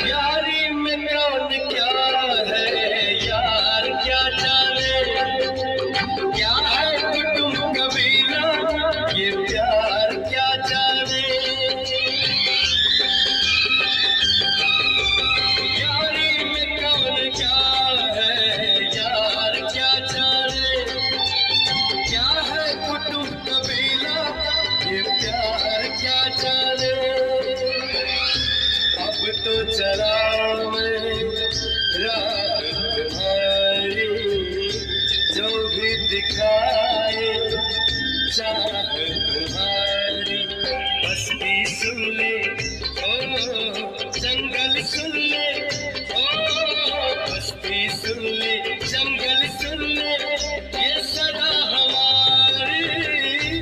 यारी में कौन क्या है यार क्या जाने, क्या है कुटुंब कबीला ये प्यार क्या जाने। यारी में कौन क्या है यार क्या जाने, क्या है कुटुंब कबीला ये प्यार क्या जाने। अब तो चला मैं राह तुम्हारी, जो भी दिखाए चाह तुम्हारी। बस्ती सुन ले ओ जंगल सुन ले, ओ बस्ती सुन ले जंगल सुन ले, ये